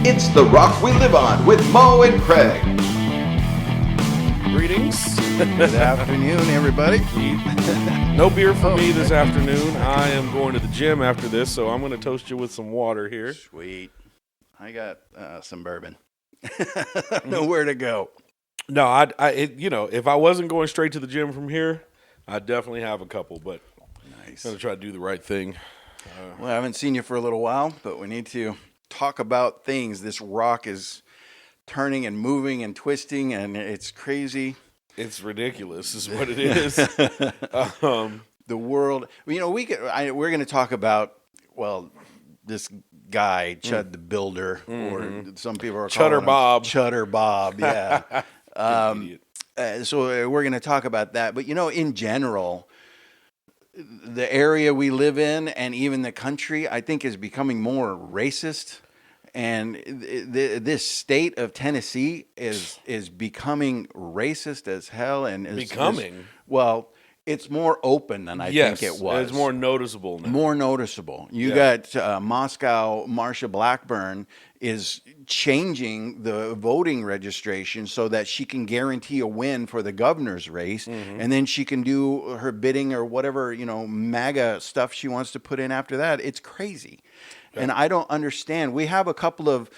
It's The Rock We Live On with Mo and Craig. Greetings. Good afternoon, everybody. No beer for me this afternoon. I am going to the gym after this, so I'm going to toast you with some water here. Sweet. I got some bourbon. Nowhere to go. No, if I wasn't going straight to the gym from here, I'd definitely have a couple, but Nice. I'm going to try to do the right thing. Well, I haven't seen you for a little while, but we need to talk about things. This rock is turning and moving and twisting, and it's crazy. It's ridiculous is what it is. The world, we're going to talk about, this guy, Chud the Builder, or some people are calling Chudder him Bob. Chudder Bob, yeah. Idiot. So we're going to talk about that. But, in general, the area we live in and even the country, I think, is becoming more racist. And this state of Tennessee is becoming racist as hell. And it's more open than I think it was. It's more noticeable now. More noticeable. You got Moscow, Marsha Blackburn is changing the voting registration so that she can guarantee a win for the governor's race, and then she can do her bidding or whatever, MAGA stuff she wants to put in after that. It's crazy. Yeah. And I don't understand. We have a couple of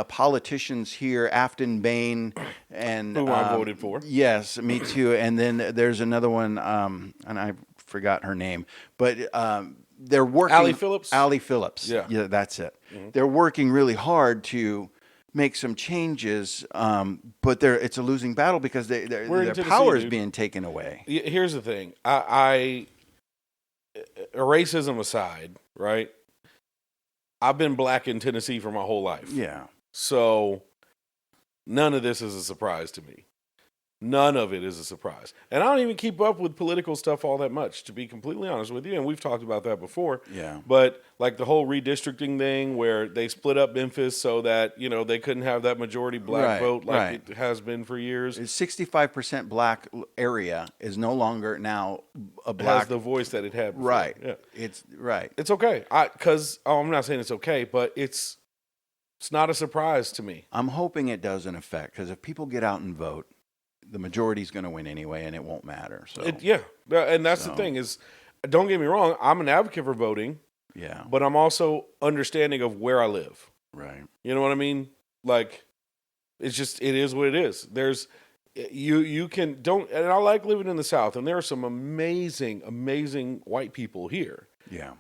politicians here, Afton Bain, and who I voted for. Yes, me too. And then there's another one, and I forgot her name, but they're working. Allie Phillips. Allie Phillips. Yeah, that's it. Mm-hmm. They're working really hard to make some changes, but it's a losing battle because their power is being taken away. Here's the thing: I racism aside, right? I've been black in Tennessee for my whole life. Yeah. So none of this is a surprise to me. None of it is a surprise. And I don't even keep up with political stuff all that much, to be completely honest with you. And we've talked about that before. Yeah. But like the whole redistricting thing where they split up Memphis so that, they couldn't have that majority black vote like it has been for years. It's 65% black area is no longer now a black. It has the voice that it had before. Right. Yeah. It's right. It's okay. I'm not saying it's okay, but it's not a surprise to me. I'm hoping it doesn't affect, because if people get out and vote, the majority's going to win anyway, and it won't matter. So and that's the thing is, don't get me wrong, I'm an advocate for voting. Yeah, but I'm also understanding of where I live. Right. You know what I mean? Like, it is what it is. There's you can don't, and I like living in the South, and there are some amazing, amazing white people here. Yeah.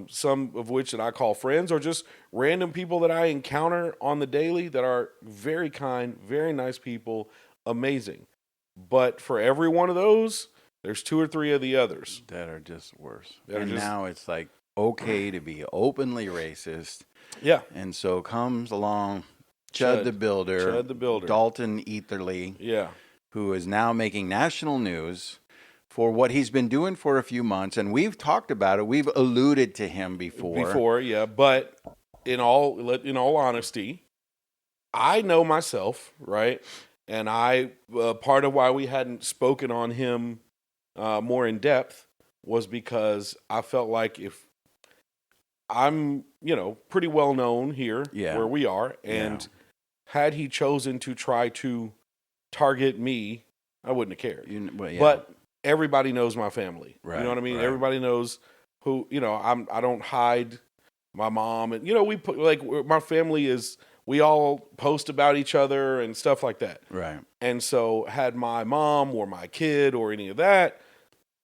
Some of which that I call friends, or just random people that I encounter on the daily that are very kind, very nice people, amazing. But for every one of those, there's two or three of the others that are just worse. Now it's like okay to be openly racist. Yeah. And so comes along Chud the Builder, Dalton Eatherly, who is now making national news for what he's been doing for a few months, and we've talked about it. We've alluded to him before. But in all honesty, I know myself, right? And part of why we hadn't spoken on him more in depth was because I felt like if I'm, pretty well known here where we are, and had he chosen to try to target me, I wouldn't have cared. But everybody knows my family. Right, you know what I mean? Right. Everybody knows who, I don't hide my mom, and we put my family is. We all post about each other and stuff like that. Right. And so had my mom or my kid or any of that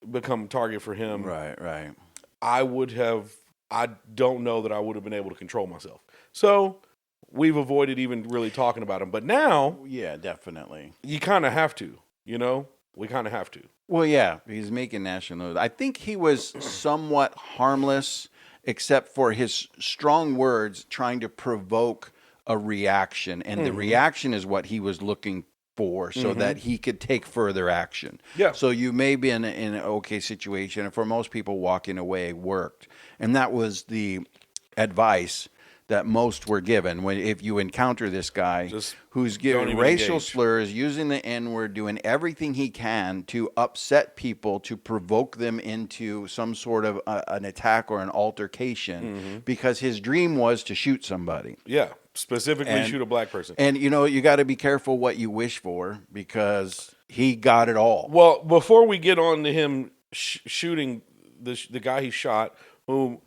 become a target for him. Right. I don't know that I would have been able to control myself. So we've avoided even really talking about him. But now. Yeah, definitely. You kind of have to, we kind of have to. Well, yeah, he's making national news. I think he was somewhat harmless, except for his strong words trying to provoke a reaction, and the reaction is what he was looking for, so that he could take further action. Yeah. So you may be in an okay situation, and for most people, walking away worked, and that was the advice that most were given. If you encounter this guy who's giving racial slurs, using the N-word, doing everything he can to upset people, to provoke them into some sort of an attack or an altercation, because his dream was to shoot somebody. Yeah, specifically shoot a black person. And you got to be careful what you wish for, because he got it all. Well, before we get on to him shooting the guy he shot, who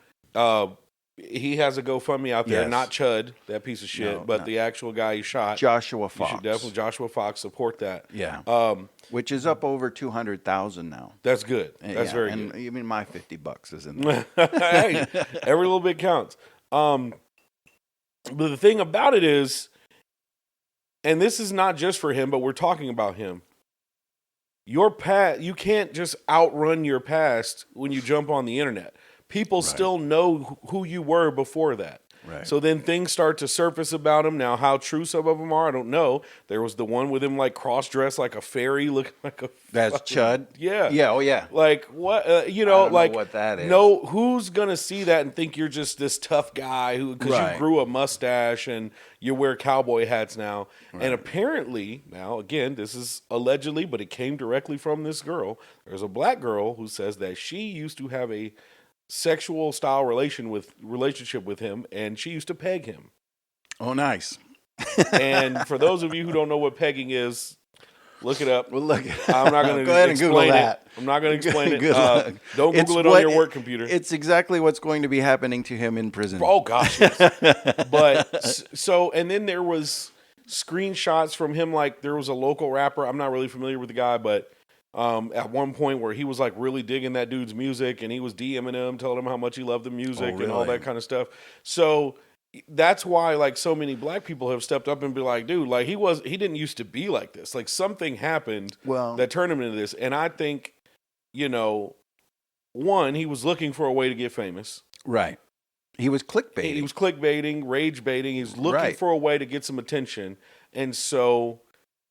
he has a GoFundMe out there, not Chud, that piece of shit, but the actual guy he shot, Joshua Fox. You should definitely Joshua Fox support that. Yeah, which is up over 200,000 now. That's good. That's very good. And even my $50 is in there. Hey, every little bit counts. But the thing about it is, and this is not just for him, but we're talking about him. Your past, you can't just outrun your past when you jump on the internet. People still know who you were before that. Right. So then things start to surface about him. Now, how true some of them are, I don't know. There was the one with him like cross-dressed like a fairy, looking like a... That's Chud? Yeah. Yeah, oh yeah. Like, what, I don't like... know what that is. No, who's going to see that and think you're just this tough guy because you grew a mustache and you wear cowboy hats now. Right. And apparently, now, again, this is allegedly, but it came directly from this girl. There's a black girl who says that she used to have a sexual style relationship with him, and she used to peg him. Oh, nice. And for those of you who don't know what pegging is, look it up. Well, look. I'm not going to explain that. I'm not going to explain it. Don't It's Google it on your work computer. It's exactly what's going to be happening to him in prison. Oh gosh. Yes. But so, and then there was screenshots from him. Like there was a local rapper. I'm not really familiar with the guy, but at one point where he was like really digging that dude's music, and he was DMing him, telling him how much he loved the music and all that kind of stuff. So that's why like so many black people have stepped up and be like, dude, like he didn't used to be like this. Like something happened that turned him into this. And I think, one, he was looking for a way to get famous. Right. He was clickbaiting. He was clickbaiting, rage baiting. He's looking for a way to get some attention. And so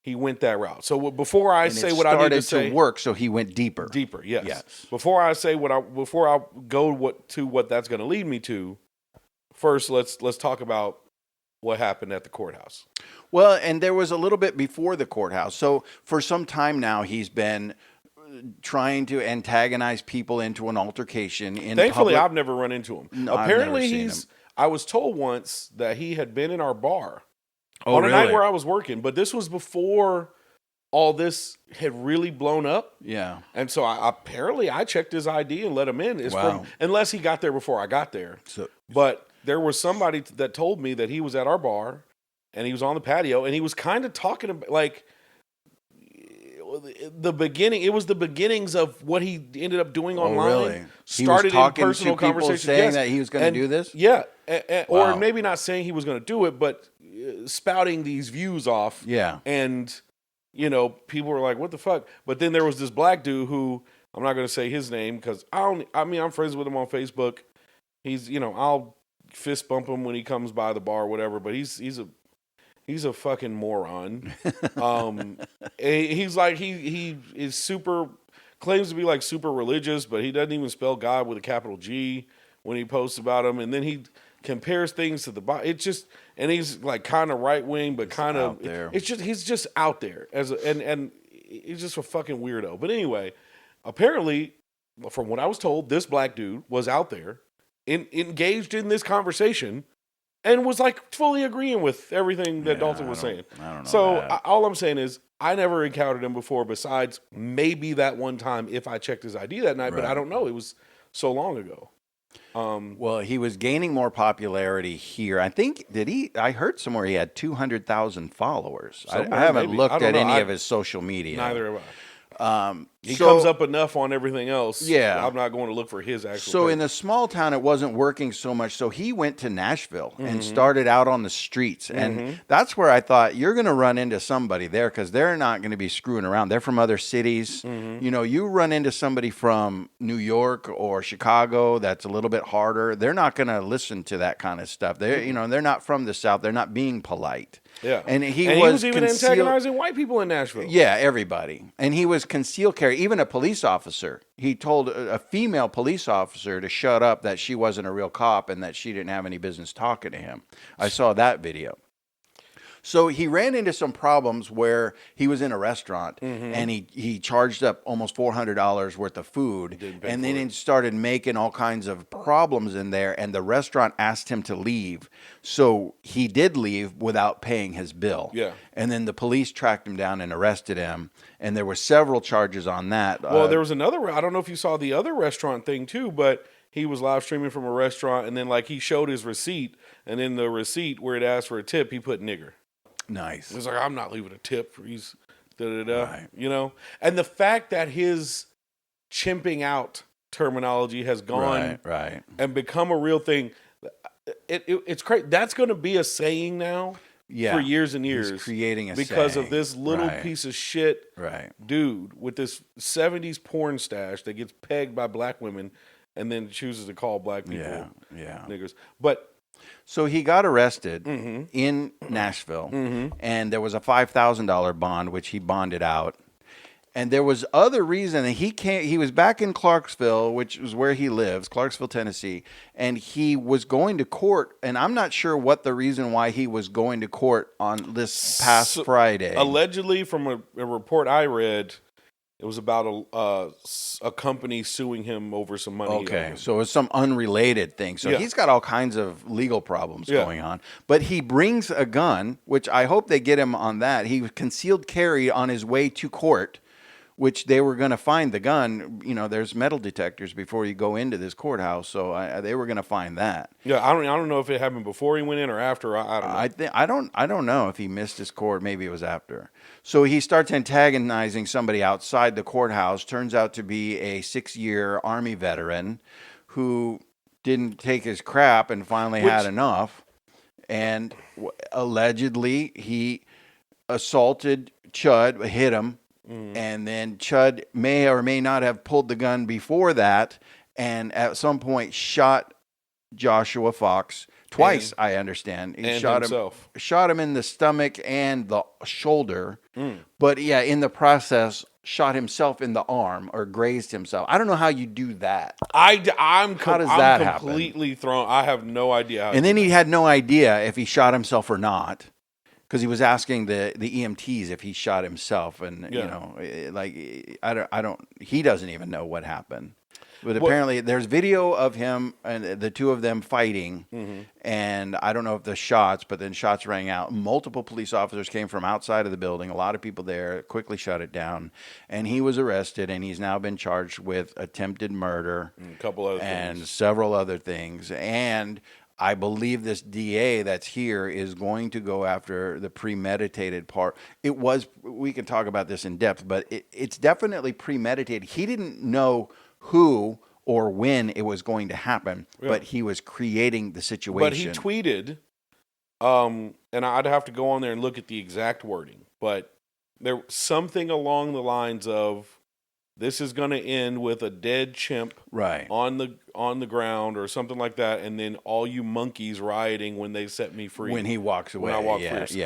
he went that route. So before I say what I need to say, started to work. So he went deeper. Deeper, yes. Before I say before I go to what that's going to lead me to, first let's talk about what happened at the courthouse. Well, and there was a little bit before the courthouse. So for some time now, he's been trying to antagonize people into an altercation in Thankfully, public. I've never run into him. No, apparently, I've never seen him. I was told once that he had been in our bar on a night where I was working, but this was before all this had really blown up. Yeah. And so I checked his ID and let him in. Unless he got there before I got there. But there was somebody that told me that he was at our bar and he was on the patio and he was kind of talking about like the beginning. It was the beginnings of what he ended up doing online. Really? Started he was talking in personal to people conversations, saying that he was going to do this. Yeah, or maybe not saying he was going to do it, but spouting these views off. Yeah, and people were like, "What the fuck?" But then there was this black dude who I'm not going to say his name because I'm friends with him on Facebook. He's I'll fist bump him when he comes by the bar or whatever. But he's a fucking moron. He's like he is super claims to be like super religious, but he doesn't even spell God with a capital G when he posts about him, and then he compares things to the Bible. It's just, and he's like kind of right wing, but kind of it's just he's just out there and he's just a fucking weirdo. But anyway, apparently, from what I was told, this black dude was out there engaged in this conversation. And was like fully agreeing with everything that Dalton was saying. I don't know. So all I'm saying is I never encountered him before besides maybe that one time if I checked his ID that night, but I don't know. It was so long ago. Well, he was gaining more popularity here. I think, I heard somewhere he had 200,000 followers. I haven't looked at any of his social media. Neither have I. He comes up enough on everything else. Yeah. I'm not going to look for his actual So page. in a small town, it wasn't working so much. So he went to Nashville and started out on the streets. And that's where I thought you're going to run into somebody there because they're not going to be screwing around. They're from other cities. You run into somebody from New York or Chicago that's a little bit harder. They're not going to listen to that kind of stuff. They're not from the South. They're not being polite. Yeah. And he was even antagonizing white people in Nashville. Yeah, everybody. And he was concealed carry. Even a police officer. He told a female police officer to shut up, that she wasn't a real cop and that she didn't have any business talking to him. I saw that video. So he ran into some problems where he was in a restaurant and he charged up almost $400 worth of food, and then he started making all kinds of problems in there, and the restaurant asked him to leave. So he did leave without paying his bill. Yeah. And then the police tracked him down and arrested him, and there were several charges on that. Well, there was another, I don't know if you saw the other restaurant thing too, but he was live streaming from a restaurant, and then like he showed his receipt, and in the receipt where it asked for a tip, he put nigger. Nice. It was like, I'm not leaving a tip for he's da-da-da, Right. you know? And the fact that his chimping out terminology has gone Right. and become a real thing, it's crazy. That's going to be a saying now for years and years. He's creating a because saying. of this little piece of shit dude with this 70s porn stash that gets pegged by black women and then chooses to call black people niggers. But so he got arrested in Nashville, and there was a $5,000 bond, which he bonded out. And there was other reason that he was back in Clarksville, which is where he lives, Clarksville, Tennessee, and he was going to court. And I'm not sure what the reason why he was going to court on this past Friday. Allegedly, from a report I read, it was about a company suing him over some money. Okay, so it's some unrelated thing. So he's got all kinds of legal problems going on. But he brings a gun, which I hope they get him on that. He concealed carry on his way to court, which they were going to find the gun. You know, there's metal detectors before you go into this courthouse, so they were going to find that. Yeah, I don't know if it happened before he went in or after. I don't know. I don't know if he missed his court. Maybe it was after. So he starts antagonizing somebody outside the courthouse. Turns out to be a 6-year Army veteran who didn't take his crap and finally had enough. And allegedly he assaulted Chud, hit him. And then Chud may or may not have pulled the gun before that, and at some point shot Joshua Fox twice. I understand. He shot him in the stomach and the shoulder, but in the process shot himself in the arm or grazed himself. I don't know how you do that. How does that completely happen? Thrown. I have no idea. And then he had no idea if he shot himself or not. Because he was asking the EMTs if he shot himself, and you know, like he doesn't even know what happened. But apparently, there's video of him and the two of them fighting, and I don't know if the shots, but then shots rang out. Multiple police officers came from outside of the building. A lot of people there quickly shut it down, and he was arrested, and he's now been charged with attempted murder, a couple other and things. several other things, and I believe this DA that's here is going to go after the premeditated part. We can talk about this in depth, but it's definitely premeditated. He didn't know who or when it was going to happen, but he was creating the situation. But he tweeted, and I'd have to go on there and look at the exact wording, but there something along the lines of, this is going to end with a dead chimp on the ground or something like that, and then all you monkeys rioting when they set me free. When he walks away. When I walk free.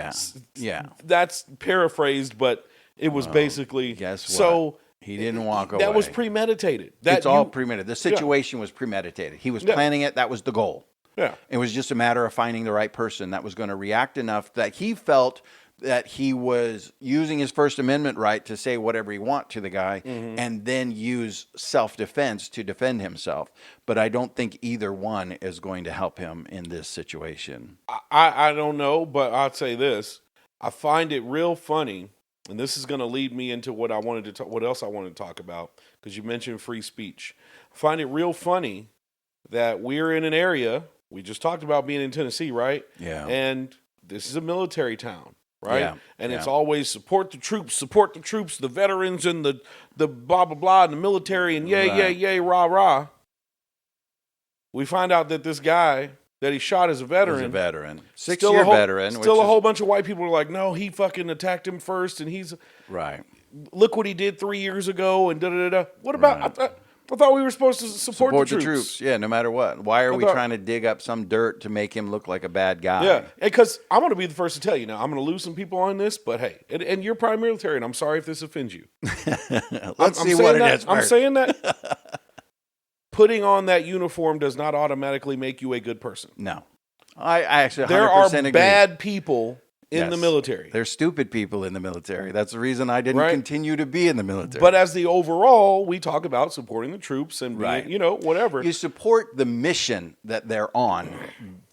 Yeah. That's paraphrased, but it was basically... Guess what? So he didn't walk away. That was premeditated. It's all premeditated. The situation was premeditated. He was planning it. That was the goal. Yeah. It was just a matter of finding the right person that was going to react enough that he felt that he was using his First Amendment right to say whatever he want to the guy, and then use self-defense to defend himself. But I don't think either one is going to help him in this situation. I don't know, but I'll say this. I find it real funny, and this is going to lead me into what else I wanted to talk about, because you mentioned free speech. I find it real funny that we're in an area, we just talked about being in Tennessee, right? Yeah. And this is a military town. Right? Yeah, and it's always support the troops, the veterans, and the blah, blah, blah, and the military, and yay, rah, rah. We find out that this guy that he shot is a veteran. He's a veteran. 6-year veteran. Still a whole bunch of white people are like, no, he fucking attacked him first, and he's... Right. Look what he did 3 years ago, and da-da-da-da. What about... I thought we were supposed to support the troops. Yeah, no matter what. Why are we trying to dig up some dirt to make him look like a bad guy? Yeah, because I'm going to be the first to tell you now. I'm going to lose some people on this, but hey, and you're prime military, and I'm sorry if this offends you. Let's see what it is first. I'm saying that putting on that uniform does not automatically make you a good person. No. I actually 100% there are agree. bad people in the military. There's stupid people in the military. That's the reason I didn't continue to be in the military. But as the overall, we talk about supporting the troops and being, whatever. You support the mission that they're on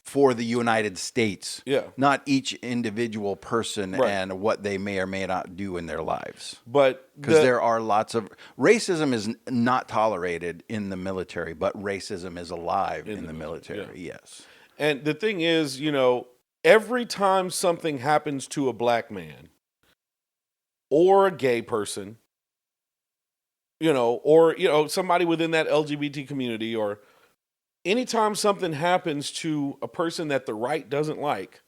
for the United States, not each individual person and what they may or may not do in their lives. But because there are lots of racism is not tolerated in the military, but racism is alive in the military. Yes. And the thing is, every time something happens to a black man or a gay person, or somebody within that LGBT community, or anytime something happens to a person that the right doesn't like,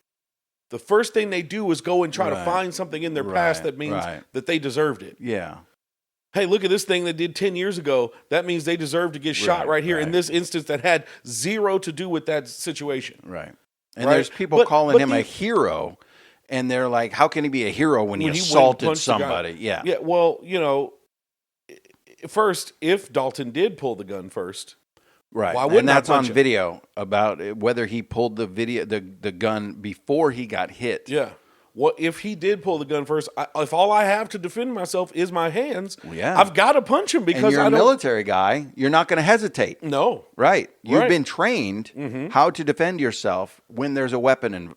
the first thing they do is go and try to find something in their past that means that they deserved it. Yeah. Hey, look at this thing they did 10 years ago. That means they deserve to get shot right here in this instance that had zero to do with that situation. Right. And there's people calling him a hero, and they're like, how can he be a hero when he assaulted somebody? Yeah. Yeah, well, first, if Dalton did pull the gun first, why wouldn't and that's I on punch him? video about whether he pulled the gun before he got hit. Yeah. What if he did pull the gun first? If all I have to defend myself is my hands, I've got to punch him because you're a military guy. You're not going to hesitate. No. Right. You've been trained how to defend yourself when there's a weapon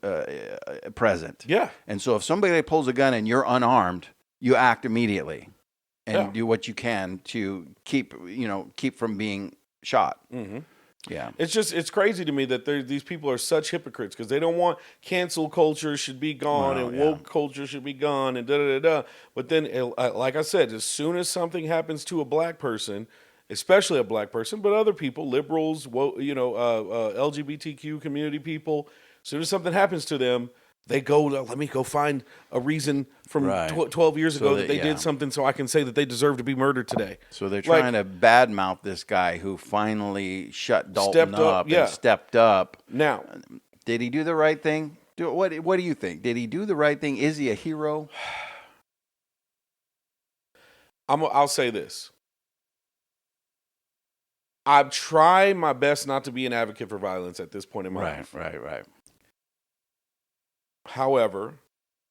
present. Yeah. And so if somebody pulls a gun and you're unarmed, you act immediately and do what you can to keep from being shot. Mm-hmm. Yeah. It's crazy to me that these people are such hypocrites because they don't want cancel culture should be gone and woke culture should be gone and da-da-da-da. But then, like I said, as soon as something happens to a black person, especially a black person, but other people, liberals, LGBTQ community people, as soon as something happens to them, they go, let me go find a reason from 12 years ago that they did something so I can say that they deserve to be murdered today. So they're trying to badmouth this guy who finally shut Dalton up and stepped up. Now, did he do the right thing? What do you think? Did he do the right thing? Is he a hero? I'll say this. I try my best not to be an advocate for violence at this point in my life. Right. However,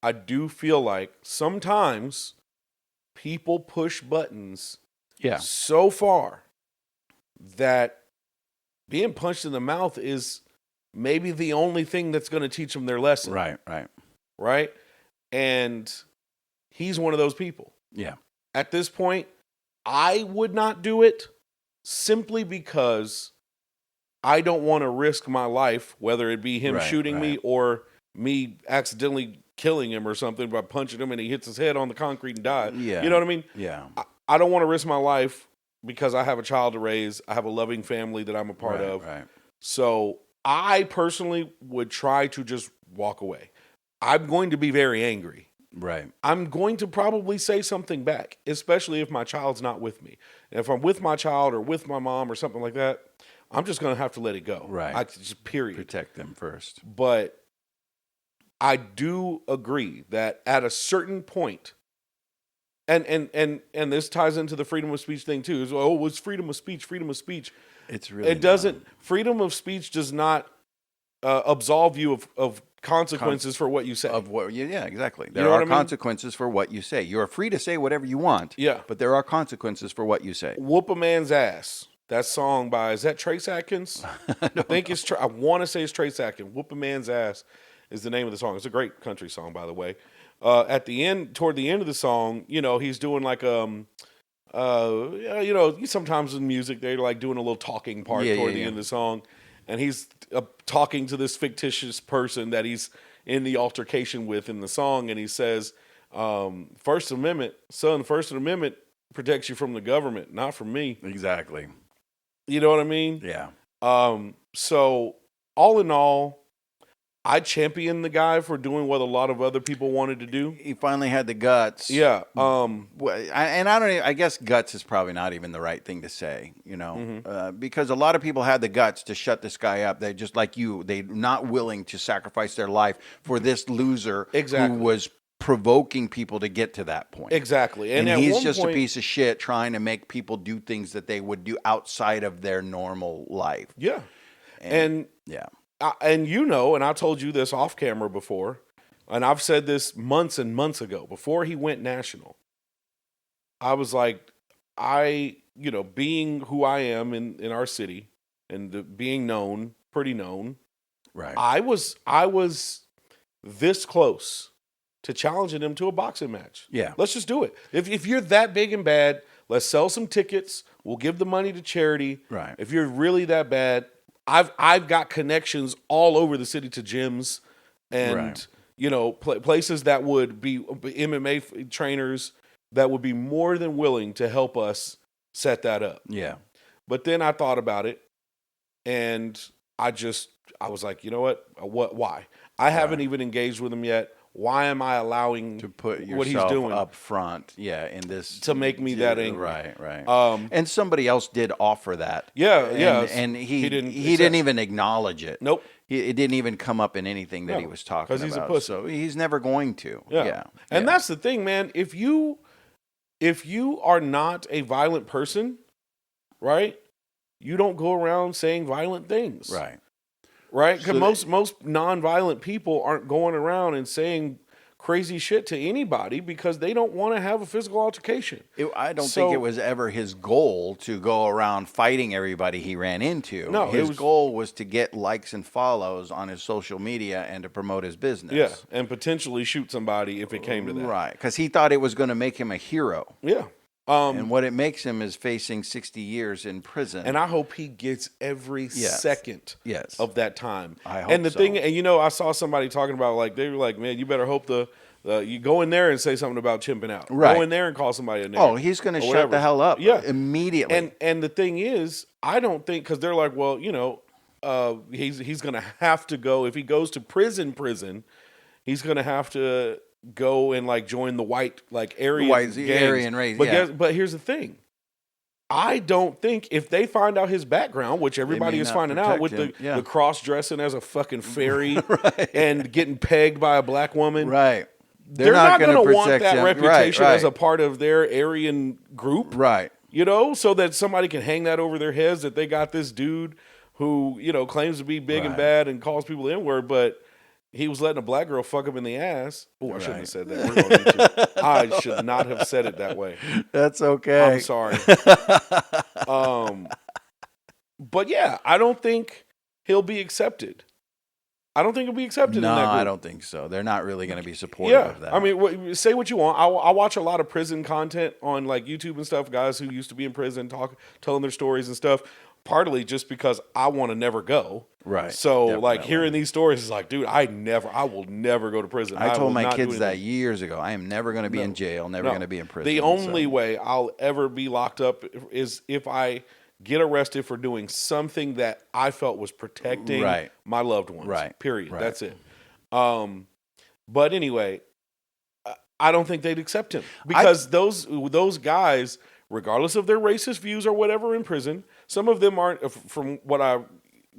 I do feel like sometimes people push buttons so far that being punched in the mouth is maybe the only thing that's going to teach them their lesson. Right? And he's one of those people. Yeah. At this point, I would not do it simply because I don't want to risk my life, whether it be him shooting me or me accidentally killing him or something by punching him and he hits his head on the concrete and dies. Yeah. You know what I mean? Yeah. I don't want to risk my life because I have a child to raise. I have a loving family that I'm a part of. Right. So I personally would try to just walk away. I'm going to be very angry. Right. I'm going to probably say something back, especially if my child's not with me. And if I'm with my child or with my mom or something like that, I'm just going to have to let it go. Right. Just period. Protect them first. But I do agree that at a certain point, and this ties into the freedom of speech thing too. It's freedom of speech, freedom of speech. It's really freedom of speech does not absolve you of consequences for what you say. Exactly. There are consequences for what you say. You're free to say whatever you want. Yeah. But there are consequences for what you say. Whoop a Man's Ass. That song is that Trace Atkins? I want to say it's Trace Atkins. Whoop a Man's Ass is the name of the song. It's a great country song, by the way. Toward the end of the song, he's doing like sometimes in music they're like doing a little talking part toward the end of the song, and he's talking to this fictitious person that he's in the altercation with in the song, and he says, First Amendment protects you from the government, not from me. Exactly. You know what I mean? Yeah. So all in all, I champion the guy for doing what a lot of other people wanted to do. He finally had the guts. Yeah. I guess guts is probably not even the right thing to say, because a lot of people had the guts to shut this guy up. They just like you, they're not willing to sacrifice their life for this loser who was provoking people to get to that point. Exactly. And he's just a piece of shit trying to make people do things that they would do outside of their normal life. Yeah. And and I told you this off camera before, and I've said this months and months ago, before he went national, I was like, being who I am in our city and being known, pretty known, Right. I was this close to challenging him to a boxing match. Yeah. Let's just do it. If you're that big and bad, let's sell some tickets. We'll give the money to charity. Right. If you're really that bad, I've got connections all over the city to gyms and places that would be MMA trainers that would be more than willing to help us set that up. Yeah. But then I thought about it, and I was like, you know what? Why? I haven't even engaged with him yet. Why am I allowing to put what he's yourself doing up front? Yeah, in this to make me that angry. Right. And somebody else did offer that. Yeah, and he didn't even acknowledge it. Nope. It didn't even come up in anything that he was talking about. Because he's a pussy. So he's never going to. Yeah. And that's the thing, man. If you are not a violent person, right? You don't go around saying violent things. Right? Because most non-violent people aren't going around and saying crazy shit to anybody because they don't want to have a physical altercation. I don't think it was ever his goal to go around fighting everybody he ran into. No, his goal was to get likes and follows on his social media and to promote his business. Yeah, and potentially shoot somebody if it came to that. Right, because he thought it was going to make him a hero. Yeah. And what it makes him is facing 60 years in prison. And I hope he gets every second of that time. I hope and the so. thing, and I saw somebody talking about, like, they were like, man, you better hope you go in there and say something about chimping out. Right. Go in there and call somebody a nigger. Oh, he's going to shut the hell up immediately. And the thing is, I don't think, because they're like, well, he's going to have to go, if he goes to prison, he's going to have to go and like join the white Aryan race. But here's the thing. I don't think if they find out his background, which everybody is finding out with the cross dressing as a fucking fairy and getting pegged by a black woman, right? They're not going to want that reputation as a part of their Aryan group, right? So that somebody can hang that over their heads that they got this dude who claims to be big and bad and calls people the N-word, but he was letting a black girl fuck him in the ass. Oh, I shouldn't have said that. We're going to I should not have said it that way. That's okay. I'm sorry. But yeah, I don't think he'll be accepted. I don't think he'll be accepted in that group. I don't think so. They're not really going to be supportive of that. I mean, say what you want. I watch a lot of prison content on like YouTube and stuff, guys who used to be in prison telling their stories and stuff. Partly just because I want to never go. Right. So like hearing these stories is like, dude, I will never go to prison. I told my kids that years ago. I am never going to be in jail, never going to be in prison. The only way I'll ever be locked up is if I get arrested for doing something that I felt was protecting my loved ones. Right. Period. Right. That's it. But anyway, I don't think they'd accept him because those guys, regardless of their racist views or whatever in prison, some of them aren't, from what I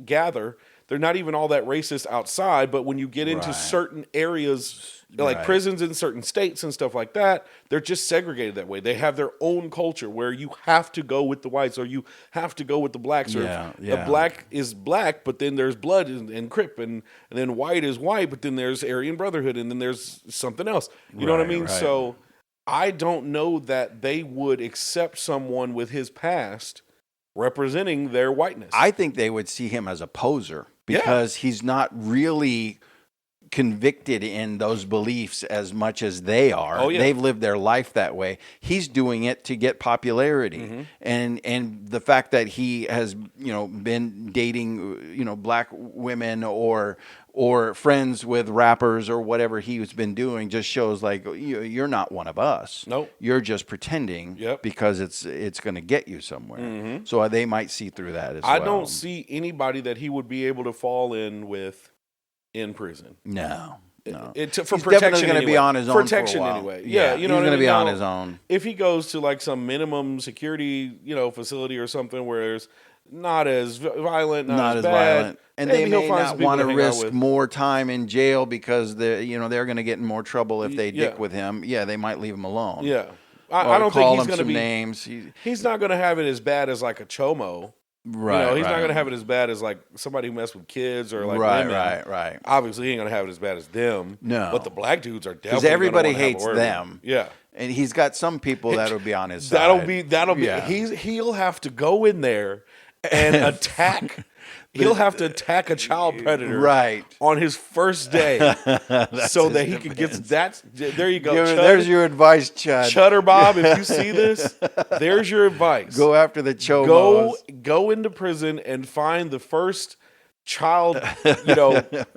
gather, they're not even all that racist outside, but when you get into certain areas, like prisons in certain states and stuff like that, they're just segregated that way. They have their own culture where you have to go with the whites or you have to go with the blacks. Or the black is black, but then there's blood and Crip, and then white is white, but then there's Aryan Brotherhood, and then there's something else. You know what I mean? Right. So I don't know that they would accept someone with his past representing their whiteness. I think they would see him as a poser because he's not really convicted in those beliefs as much as they are. Oh, yeah. They've lived their life that way. He's doing it to get popularity. And the fact that he has, been dating, black women or friends with rappers or whatever he's been doing just shows like you're not one of us. Nope. You're just pretending because it's going to get you somewhere. So they might see through that as well. I don't see anybody that he would be able to fall in with in prison. No. For he's protection, definitely going to be on his own protection for a while. Anyway. Yeah, you know he's going to be on his own. If he goes to like some minimum security, facility or something where it's not as violent, not as bad, violent, and they may not want to risk more time in jail because they're going to get in more trouble if they dick with him. Yeah, they might leave him alone. Yeah, I don't think he's going to be names. He's not going to have it as bad as like a Chomo. Right. He's not right. gonna have it as bad as like somebody who messed with kids or like Right, women. right. Obviously, he ain't gonna have it as bad as them. No. But the black dudes are Because definitely everybody gonna wanna have a hates word with them. him. Yeah. And he's got some people that'll be on his side. That'll be. Yeah. He'll have to go in there and attack. He'll have to attack a child predator Right. on his first day, so that he can get that. There you go. Chud, There's your advice, Chud. Chutter Bob. If you see this, there's your advice. Go after the chomos. Go into prison and find the first child,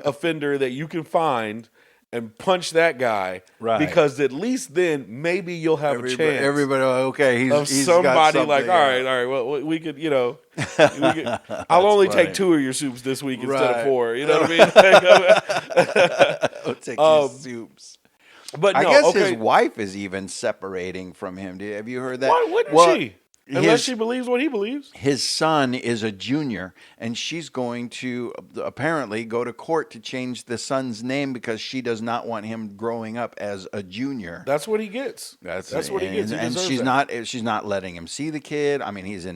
offender that you can find, and punch that guy. Right. Because at least then maybe you'll have a chance. Everybody, okay, Of he's somebody got like, something, all right, well, we could, I'll only funny. take 2 of your soups this week instead of Right. 4. You know what I mean? I'll take your soups. But I no, guess okay. his wife is even separating from him. Have you heard that? Why wouldn't she? Unless his- she believes what he believes. His son is a junior, and she's going to apparently go to court to change the son's name because she does not want him growing up as a junior. That's what he gets. That's what he gets. He And deserves she's not letting him see the kid. I mean, he's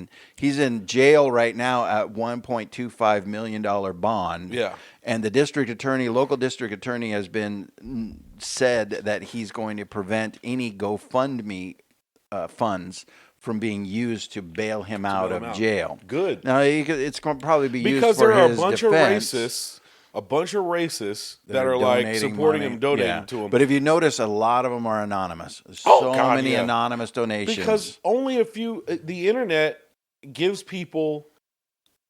in jail right now at $1.25 million bond. Yeah. And the local district attorney has been said that he's going to prevent any GoFundMe funds from being used to bail him out of jail. Good. Now it's going to probably be used Because for there are his a bunch defense. of racists that are like donating supporting money. him, donating Yeah. to him. But if you notice, a lot of them are anonymous. There's Oh, so God, many yeah. anonymous donations. Because only a few, the internet gives people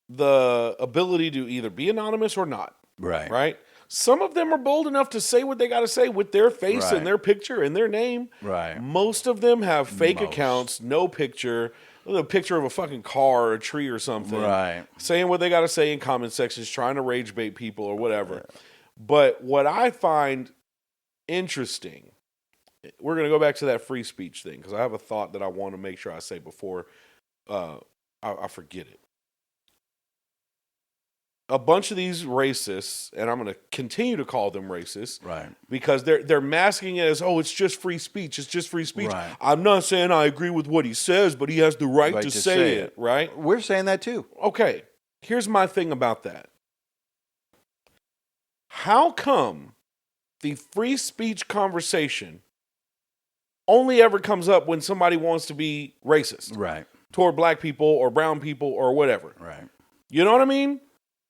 the ability to either be anonymous or not. right. Right? Some of them are bold enough to say what they got to say with their face Right. and their picture and their name. Right. Most of them have fake Most. accounts, no picture, a picture of a fucking car or a tree or something. Right. Saying what they got to say in comment sections, trying to rage bait people or whatever. But what I find interesting, we're going to go back to that free speech thing because I have a thought that I want to make sure I say before I forget it. A bunch of these racists, and I'm going to continue to call them racist, Right. because they're masking it as, oh, it's just free speech. It's just free speech. Right. I'm not saying I agree with what he says, but he has the right to say it, right? We're saying that too. Okay, here's my thing about that. How come the free speech conversation only ever comes up when somebody wants to be racist Right. toward black people or brown people or whatever? Right. You know what I mean?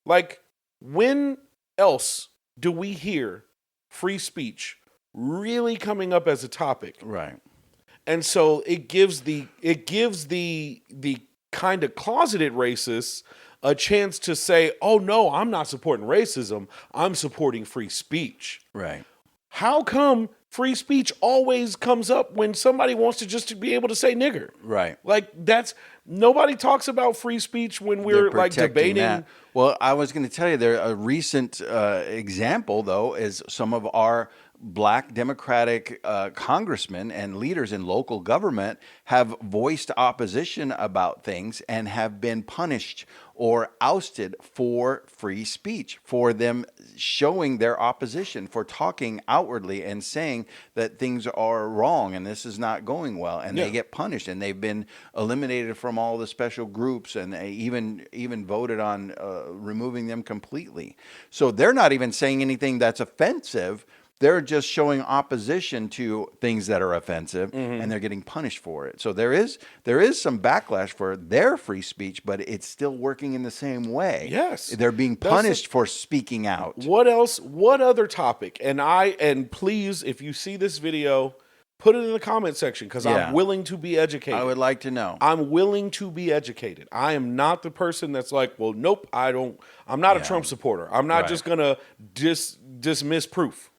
Like, when else do we hear free speech really coming up as a topic? Right. And so it gives the kind of closeted racists a chance to say, oh no, I'm not supporting racism, I'm supporting free speech. Right. How come free speech always comes up when somebody wants to just be able to say nigger? Right. Like, nobody talks about free speech when we're like Protecting debating. that. Well, I was going to tell you a recent example, though, is some of our black Democratic congressmen and leaders in local government have voiced opposition about things and have been punished or ousted for free speech, for them showing their opposition, for talking outwardly and saying that things are wrong and this is not going well, and they get punished, and they've been eliminated from all the special groups, and they even voted on removing them completely. So they're not even saying anything that's offensive. They're just showing opposition to things that are offensive, and they're getting punished for it. So there is some backlash for their free speech, but it's still working in the same way. Yes. They're being punished for speaking out. What else? What other topic? And please, if you see this video, put it in the comment section because I'm willing to be educated. I would like to know. I'm willing to be educated. I am not the person that's like, well, nope, I'm not a Trump supporter. I'm not just going to dismiss proof.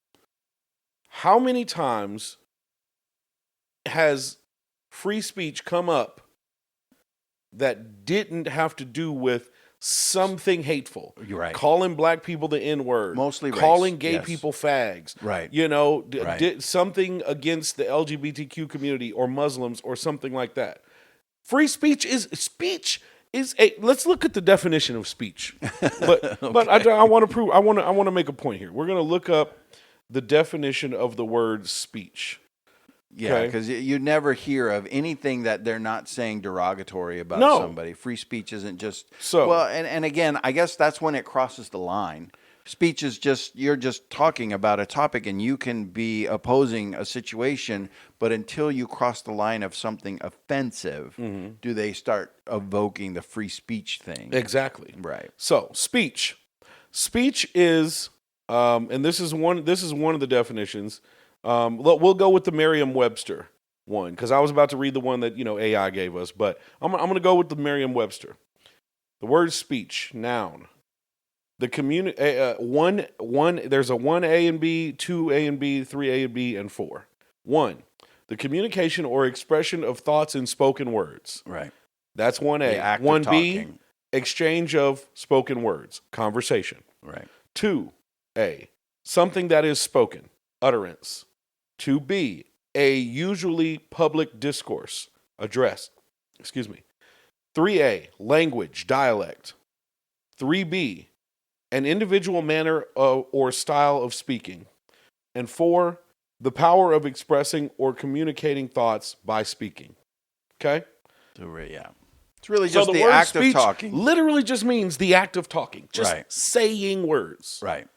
How many times has free speech come up that didn't have to do with something hateful? You're right. Calling black people the N-word. Mostly race, calling gay yes. people fags. Right. Something against the LGBTQ community or Muslims or something like that. Free speech is let's look at the definition of speech. But I want to make a point here. We're going to look up the definition of the word speech. Yeah, Okay? because you never hear of anything that they're not saying derogatory about No. somebody. Free speech isn't just So- well, and again, I guess that's when it crosses the line. Speech is just you're just talking about a topic, and you can be opposing a situation, but until you cross the line of something offensive, do they start evoking the free speech thing? Exactly. Right. So speech is, and this is one of the definitions. We'll go with the Merriam-Webster one because I was about to read the one that AI gave us, but I'm going to go with the Merriam-Webster. The word speech, noun. The there's a 1A and B, 2A and B, 3A and B, and 4. 1, the communication or expression of thoughts in spoken words. Right. That's 1A. The act of 1B, talking. exchange of spoken words, conversation. Right. 2A, something that is spoken, utterance. 2B, a usually public discourse, address. 3A, language, dialect. 3B, an individual manner or style of speaking. And 4, the power of expressing or communicating thoughts by speaking. Okay? Yeah. It's really just so the word act speech of talking. literally just means the act of talking. Just Right. saying words. Right.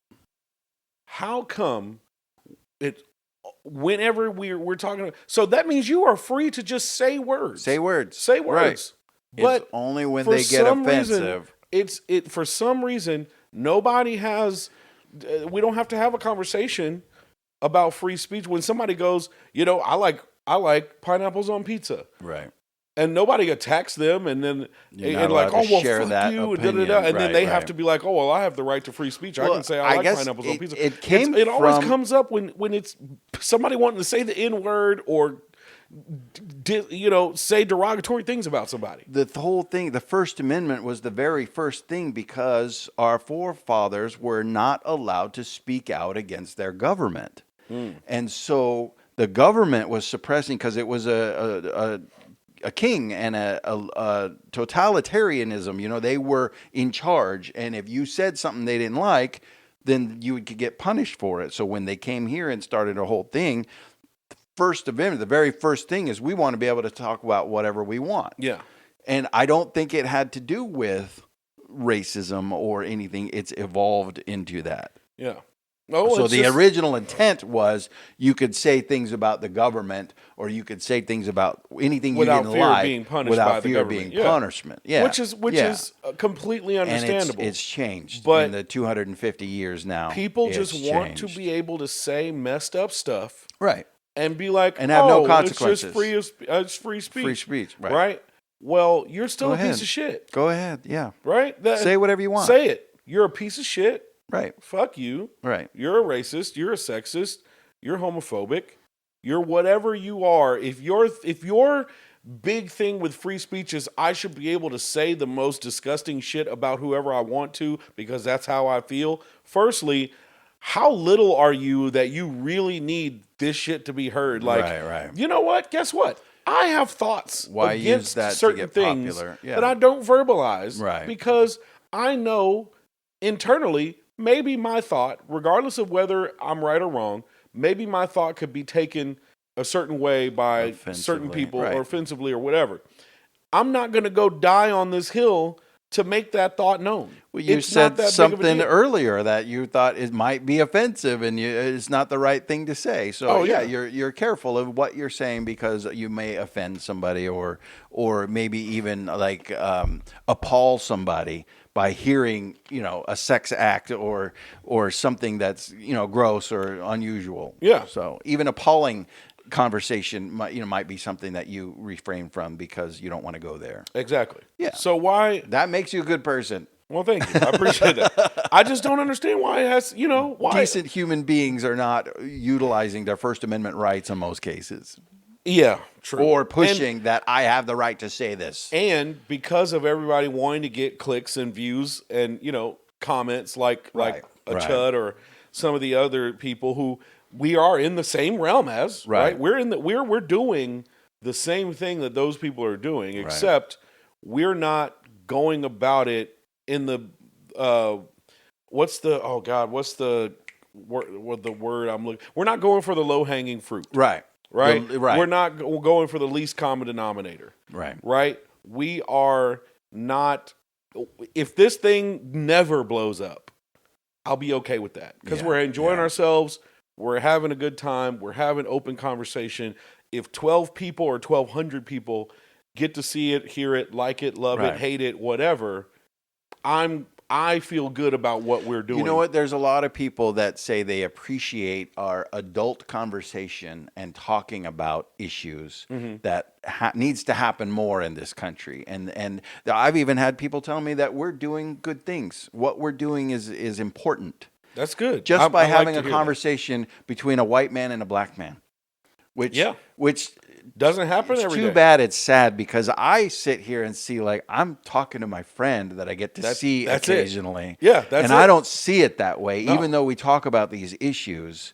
How come whenever we're talking about, so that means you are free to just say words. Say words. Say words. Right. But it's only when for they get some offensive. Reason, for some reason, nobody has, we don't have to have a conversation about free speech when somebody goes, I like pineapples on pizza. Right. And nobody attacks them, and then You're not allowed to share that you, opinion. and then they have Right. to be like, oh, well, I have the right to free speech. I Well, can say I I like guess pineapples on pizza. it always from- comes up when it's somebody wanting to say the N word or say derogatory things about somebody. The whole thing, the First Amendment was the very first thing because our forefathers were not allowed to speak out against their government. And so the government was suppressing because it was a king and a totalitarianism. They were in charge, and if you said something they didn't like, then you could get punished for it. So when they came here and started a whole thing, the First Amendment, the very first thing is we want to be able to talk about whatever we want. Yeah. And I don't think it had to do with racism or anything. It's evolved into that. Yeah. Oh, So it's the just- original intent was you could say things about the government, or you could say things about anything Without you didn't fear of like being punished without by the fear of government. being Yeah. punishment. Yeah, which is completely and understandable. it's changed But in the 250 years now. people It's just want to changed. be able to say messed up stuff right. and be like, And have no It's consequences. just it's free speech. Free speech, right. Right? Well, you're still Go a piece ahead. of shit. Go ahead. Yeah. Right? Say whatever you want. Say it. You're a piece of shit. Right. Fuck you. Right. You're a racist. You're a sexist. You're homophobic. You're whatever you are. If your big thing with free speech is I should be able to say the most disgusting shit about whoever I want to because that's how I feel. Firstly, how little are you that you really need this shit to be heard? Like, Right. you know what? Guess what? I have thoughts Why use against that to certain get things popular? Yeah. that I don't verbalize. Right. Because I know internally, maybe my thought, regardless of whether I'm right or wrong, maybe my thought could be taken a certain way by certain Offensively, people right. or offensively or whatever. I'm not going to go die on this hill to make that thought known. Well, you It's not said that big of a something deal. earlier that you thought it might be offensive, and it's not the right thing to say. So Oh, yeah, yeah. you're careful of what you're saying because you may offend somebody, or maybe even like appall somebody by hearing a sex act or something that's gross or unusual. Yeah. So even appalling conversation might be something that you refrain from because you don't want to go there. Exactly. Yeah. So why? That makes you a good person. Well, thank you. I appreciate that. I just don't understand why it has. Why? Decent human beings are not utilizing their First Amendment rights in most cases, Yeah. True. or pushing that I have the right to say this. And because of everybody wanting to get clicks and views and comments like Right, a right. Chud or some of the other people who we are in the same realm as, Right. We're doing the same thing that those people are doing, except we're not going about it in the what's the word I'm looking. We're not going for the low hanging fruit. Right. right? Right. We're not going for the least common denominator. Right. Right? We are not. If this thing never blows up, I'll be okay with that because we're enjoying ourselves. We're having a good time. We're having open conversation. If 12 people or 1,200 people get to see it, hear it, like it, love it, hate it, whatever, I feel good about what we're doing. You know what? There's a lot of people that say they appreciate our adult conversation and talking about issues that needs to happen more in this country. And I've even had people tell me that we're doing good things. What we're doing is important. That's good. Just by I having like a conversation between a white man and a black man, which doesn't happen every day. Too bad it's sad because I sit here and see like I'm talking to my friend that I get to see occasionally. Yeah, that's I don't see it that way, even though we talk about these issues.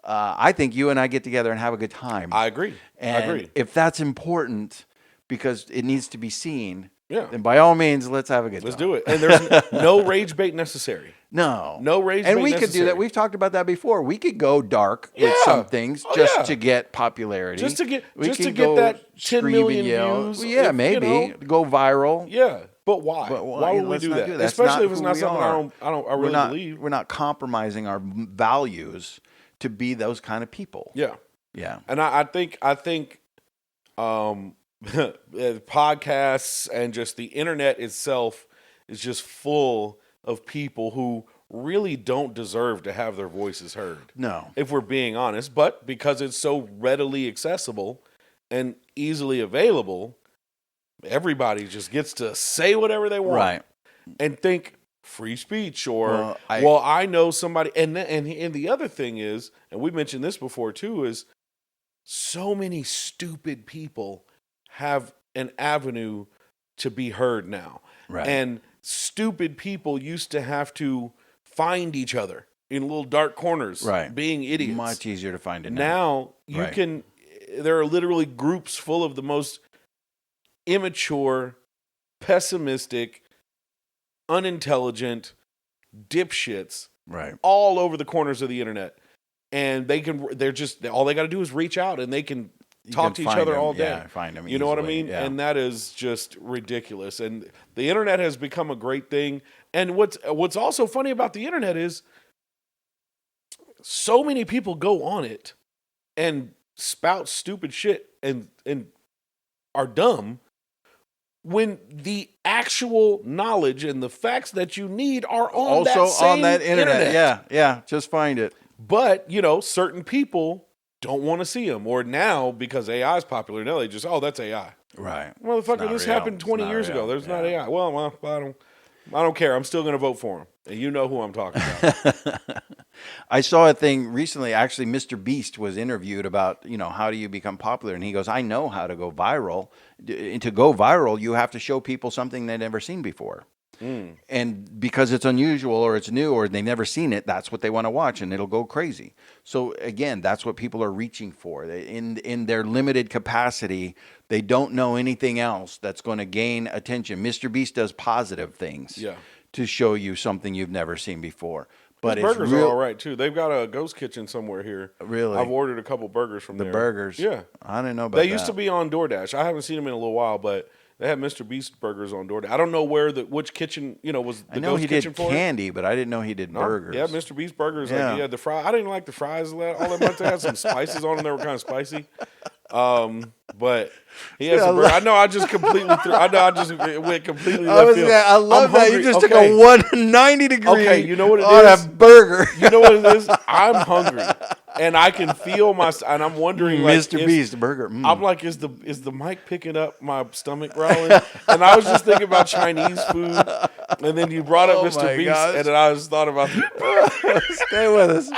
I think you and I get together and have a good time. I agree. And if that's important because it needs to be seen, then by all means, let's have a good time. Let's do it. And there's no rage bait necessary. No rage bait and we necessary. could do that. We've talked about that before. We could go dark with some things to get popularity. Just to get that 10 million views. Yeah, maybe go viral. Yeah, but why? Why would we do that? Especially if it's not something I really believe. We're not compromising our values to be those kind of people. Yeah. And I think podcasts and just the internet itself is just full of people who really don't deserve to have their voices heard. No. If we're being honest, but because it's so readily accessible and easily available, everybody just gets to say whatever they want. Right. And think free speech or I know somebody and the other thing is, and we mentioned this before too, is so many stupid people have an avenue to be heard now. Right. And stupid people used to have to find each other in little dark corners, being idiots. Much easier to find it now. You can, there are literally groups full of the most immature, pessimistic, unintelligent dipshits all over the corners of the internet. And all they got to do is reach out and they can talk to each other all day. Yeah, find them. You know what I mean? Yeah. And that is just ridiculous. And the internet has become a great thing. And what's also funny about the internet is so many people go on it and spout stupid shit and are dumb when the actual knowledge and the facts that you need are on that internet. Yeah, just find it. But, certain people don't want to see them. Or now, because AI is popular, now they just, that's AI. Right. Motherfucker, this happened 20 years ago. There's not AI. Well, I don't care. I'm still going to vote for him. And you know who I'm talking about. I saw a thing recently. Actually, Mr. Beast was interviewed about, how do you become popular? And he goes, I know how to go viral. To go viral, you have to show people something they've never seen before. And because it's unusual or it's new or they've never seen it, that's what they want to watch and it'll go crazy. So again, that's what people are reaching for. In their limited capacity, they don't know anything else that's going to gain attention. Mr. Beast does positive things to show you something you've never seen before. But his burgers are all right too. They've got a ghost kitchen somewhere here. Really? I've ordered a couple burgers from there. The burgers? Yeah. I didn't know about that. They used to be on DoorDash. I haven't seen them in a little while, but they had Mr. Beast burgers on DoorDash. I don't know which kitchen, was the I know ghost he kitchen did for candy, but I didn't know he did burgers. Yeah, Mr. Beast burgers. Yeah. Like, he had the fries. I didn't like the fries all that much. They had some spices on them. They were kind of spicy. But he has some burgers. I know I just completely went completely left field. I love that. You just took a 190 degree okay, you know what it on is? A burger. You know what it is? I'm hungry. And I can feel and I'm wondering, Mr. Beast burger. I'm like, is the mic picking up my stomach growling? And I was just thinking about Chinese food, and then you brought up Mr. Beast, and then I just thought about Stay with us.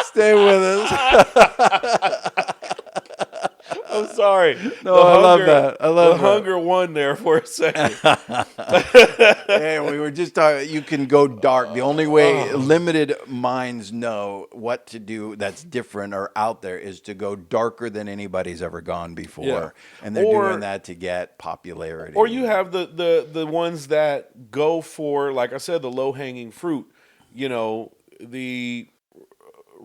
Stay with us. I'm sorry. No, I love that. I love the hunger won there for a second. Hey, we were just talking. You can go dark. The only way limited minds know what to do that's different or out there is to go darker than anybody's ever gone before, and they're doing that to get popularity. Or you have the ones that go for, like I said, the low hanging fruit. The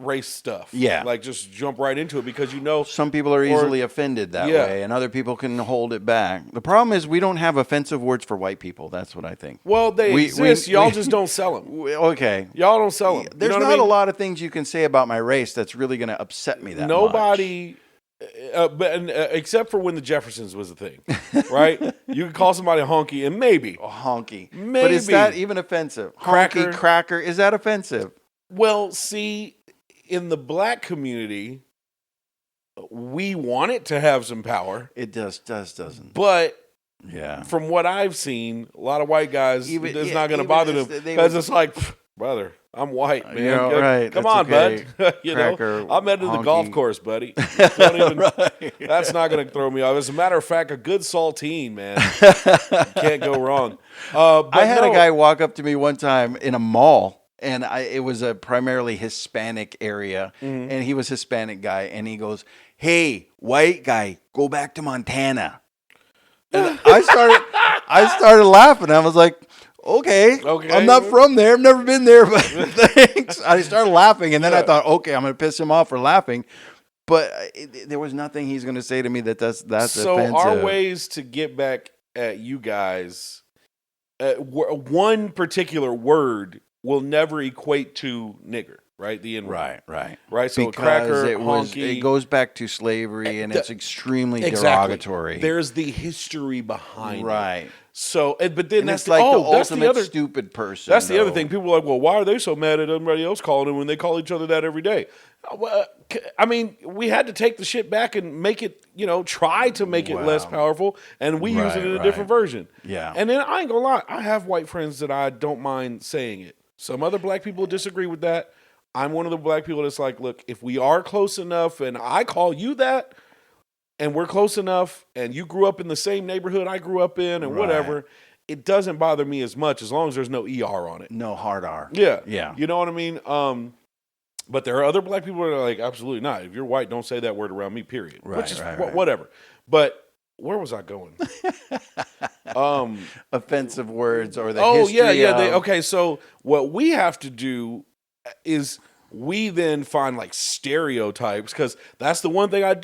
race stuff. Yeah. Like just jump right into it because some people are easily offended that way, and other people can hold it back. The problem is we don't have offensive words for white people. That's what I think. Well, they exist. Y'all just don't sell them. Okay. Y'all don't sell them. There's not a lot of things you can say about my race that's really going to upset me that Nobody, except for when the Jeffersons was a thing, right? You can call somebody a honky, and maybe. A honky. Maybe. But is that even offensive? Honky, cracker, is that offensive? Well, see, in the black community, we want it to have some power. It doesn't. But yeah, from what I've seen, a lot of white guys, it's not going to bother them because it's like, brother, I'm white, man. Right. Come on, bud. I'm headed to the golf course, buddy. That's not going to throw me off. As a matter of fact, a good saltine, man. Can't go wrong. I had a guy walk up to me one time in a mall, and it was a primarily Hispanic area, and he was a Hispanic guy, and he goes, "Hey, white guy, go back to Montana." And I started laughing. I was like, Okay. I'm not from there. I've never been there, but thanks. I started laughing, and then I thought, okay, I'm going to piss him off for laughing. But there was nothing he's going to say to me that's so offensive. Our ways to get back at you guys, one particular word will never equate to nigger. Right, the N word. Right. So because cracker, it goes back to slavery, and it's extremely derogatory. There's the history behind it. Right. So, but then that's like the ultimate stupid person. That's the other thing. People are like, well, why are they so mad at everybody else calling them when they call each other that every day? I mean, we had to take the shit back and make it, try to make it less powerful, and we use it in a different version. Yeah. And then I ain't gonna lie, I have white friends that I don't mind saying it. Some other black people disagree with that. I'm one of the black people that's like, look, if we are close enough and I call you that and we're close enough and you grew up in the same neighborhood I grew up in and whatever, it doesn't bother me as much as long as there's no ER on it. No hard R. Yeah. Yeah. You know what I mean? But there are other black people that are like, absolutely not. If you're white, don't say that word around me, period. Which is whatever. But where was I going? Offensive words or the history okay, so what we have to do is we then find like stereotypes, because that's the one thing I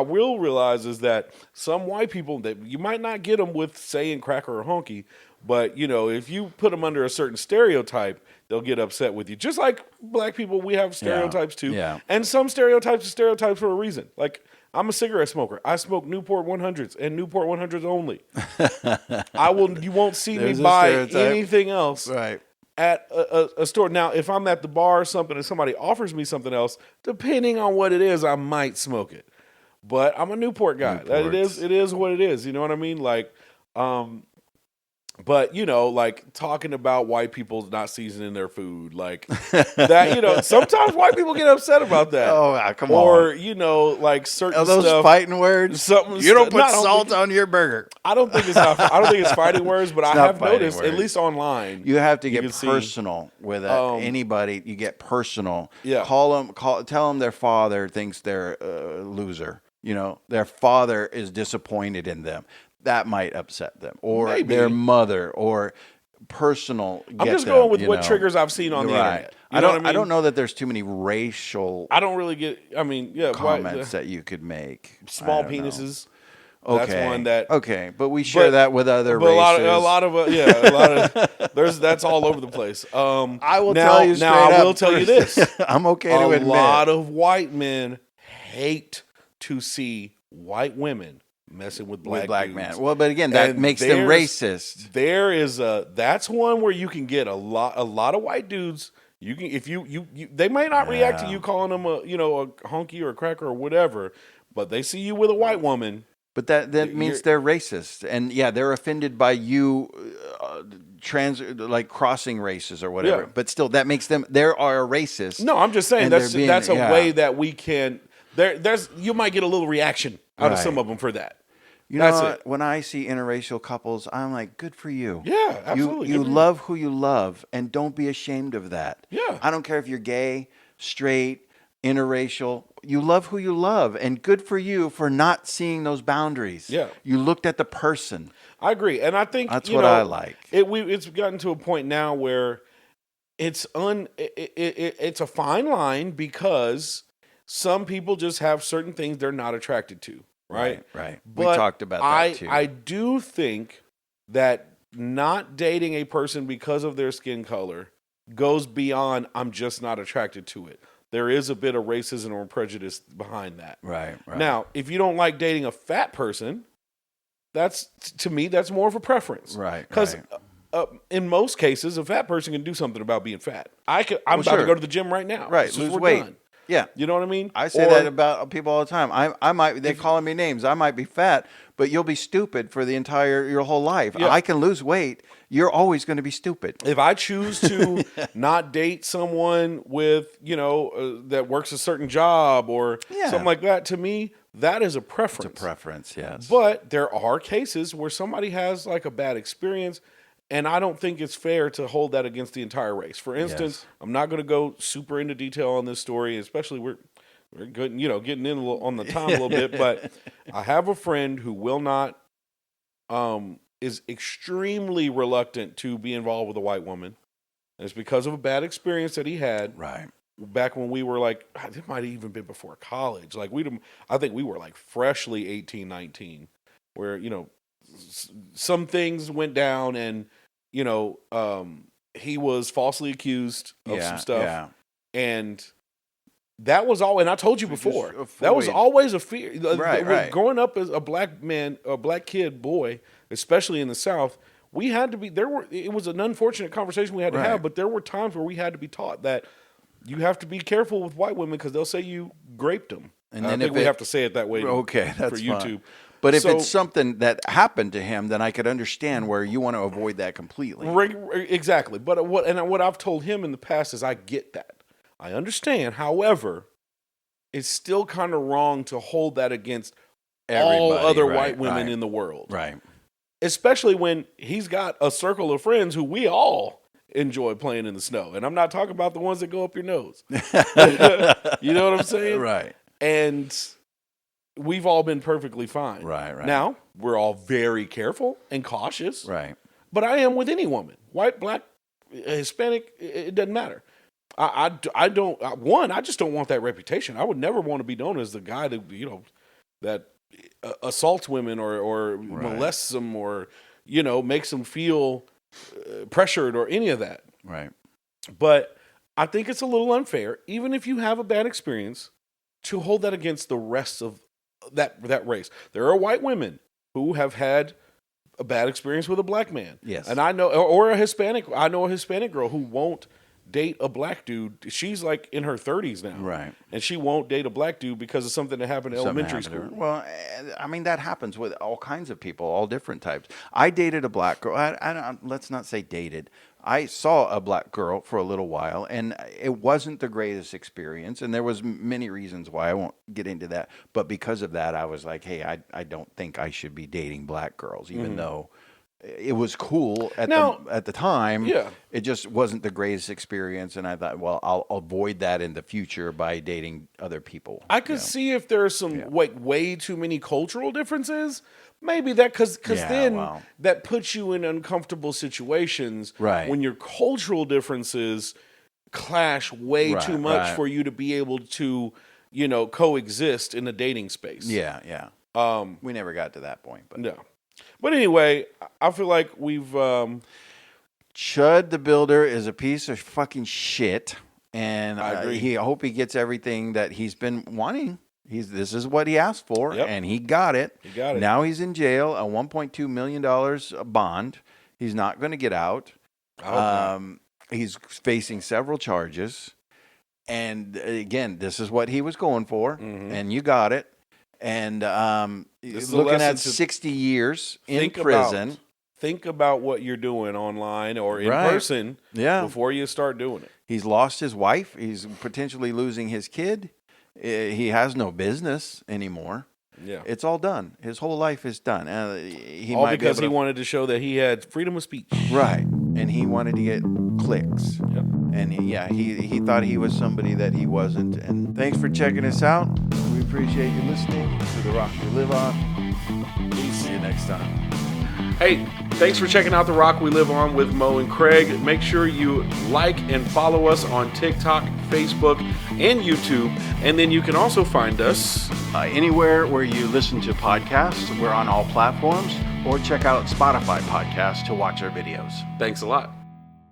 will realize is that some white people, that you might not get them with saying cracker or honky, but if you put them under a certain stereotype, they'll get upset with you. Just like black people, we have stereotypes too. Yeah. And some stereotypes are stereotypes for a reason. Like, I'm a cigarette smoker. I smoke Newport 100s and Newport 100s only. You won't see me buy anything else. Right. At a store. Now, if I'm at the bar or something and somebody offers me something else, depending on what it is, I might smoke it. But I'm a Newport guy. It is what it is. You know what I mean? Like, but like talking about white people not seasoning their food, like that. Sometimes white people get upset about that. Oh, come on. Or like certain those stuff, fighting words. You don't put salt on your burger. I don't think it's fighting words, but I have noticed, at least online, you have to get personal with anybody. You get personal. Yeah. Tell them their father thinks they're a loser. Their father is disappointed in them. That might upset them, or their mother, or personal. I'm just going with what triggers I've seen on the internet. I don't know that there's too many racial. I don't really get. I mean, comments that you could make. Small penises. Okay. That's one that. Okay, but we share that with other races. A lot of. That's all over the place. I will tell you straight up. I will tell you this. I'm okay to admit. A lot of white men hate to see white women messing with black men. Well, but again, that makes them racist. That's one where you can get a lot of white dudes. You can, if you they may not react to you calling them a honky or a cracker or whatever, but they see you with a white woman. But that means they're racist, and they're offended by you crossing races or whatever. Yeah. But still, that makes them a racist. No, I'm just saying that's a way that we can. You might get a little reaction out of some of them for that. When I see interracial couples, I'm like, good for you. Yeah, absolutely. You love who you love, and don't be ashamed of that. Yeah. I don't care if you're gay, straight, interracial. You love who you love, and good for you for not seeing those boundaries. Yeah. You looked at the person. I agree, and I think that's what I like. It's gotten to a point now where it's it's a fine line because some people just have certain things they're not attracted to, right? Right. We But talked about that too. I do think that not dating a person because of their skin color goes beyond I'm just not attracted to it. There is a bit of racism or prejudice behind that. Right. Now, if you don't like dating a fat person, that's to me that's more of a preference. Right. Because in most cases, a fat person can do something about being fat. I'm about to sure. go to the gym right now. Right, It's lose we're weight. done. Yeah. You know what I mean? I say that about people all the time. I might they're calling me names. I might be fat, but you'll be stupid for your whole life. Yeah. I can lose weight. You're always going to be stupid. If I choose to not date someone with, that works a certain job or something like that, to me, that is a preference. It's a preference, yes. But there are cases where somebody has like a bad experience, and I don't think it's fair to hold that against the entire race. For instance, I'm not going to go super into detail on this story, especially we're good, getting in on the time a little bit. But I have a friend who will not, is extremely reluctant to be involved with a white woman. And it's because of a bad experience that he had. Right. Back when we were like, it might have even been before college. Like I think we were like freshly 18, 19, where, some things went down and, he was falsely accused of some stuff. Yeah. And that was all, and I told you before, that was always a fear. Right. Growing up as a black man, a black kid, boy, especially in the South, we had to be, it was an unfortunate conversation we had to have, but there were times where we had to be taught that you have to be careful with white women because they'll say you raped them. And then I think we have to say it that way for YouTube. Fine. But if it's something that happened to him, then I could understand where you want to avoid that completely. Exactly. But what I've told him in the past is I get that. I understand. However, it's still kind of wrong to hold that against all other white women in the world. Right. Especially when he's got a circle of friends who we all enjoy playing in the snow. And I'm not talking about the ones that go up your nose. You know what I'm saying? Right. And we've all been perfectly fine. Right. Now, we're all very careful and cautious. Right. But I am with any woman. White, black, Hispanic, it doesn't matter. I just don't want that reputation. I would never want to be known as the guy that assaults women or molests them or, makes them feel pressured or any of that. Right. But I think it's a little unfair, even if you have a bad experience, to hold that against the rest of that race. There are white women who have had a bad experience with a black man. Yes. And I know, or a Hispanic, I know a Hispanic girl who won't date a black dude. She's like in her 30s now. Right. And she won't date a black dude because of something that happened in elementary school. Well, I mean, that happens with all kinds of people, all different types. I dated a black girl. Let's not say dated. I saw a black girl for a little while, and it wasn't the greatest experience, and there was many reasons why. I won't get into that. But because of that, I was like, hey, I don't think I should be dating black girls, even though it was cool at the time. Yeah. It just wasn't the greatest experience, and I thought, well, I'll avoid that in the future by dating other people. I could see if there's some way too many cultural differences. Maybe that because that puts you in uncomfortable situations when your cultural differences clash way too much for you to be able to, coexist in a dating space. Yeah. We never got to that point, but no. But anyway, I feel like we've Chud the Builder is a piece of fucking shit, and I agree. I hope he gets everything that he's been wanting. This is what he asked for, and he got it. He got it. Now he's in jail, a $1.2 million bond. He's not going to get out. He's facing several charges. And again, this is what he was going for, and you got it. And he's looking at 60 years in prison. Think about what you're doing online or in person before you start doing it. He's lost his wife. He's potentially losing his kid. He has no business anymore. Yeah, it's all done. His whole life is done. All because he wanted to show that he had freedom of speech. Right, and he wanted to get clicks. Yep. And he thought he was somebody that he wasn't. And thanks for checking us out. We appreciate you listening to The Rock We Live On. Peace. See you next time. Hey, thanks for checking out The Rock We Live On with Mo and Craig. Make sure you like and follow us on TikTok, Facebook, and YouTube. And then you can also find us Anywhere where you listen to podcasts. We're on all platforms. Or check out Spotify podcasts to watch our videos. Thanks a lot.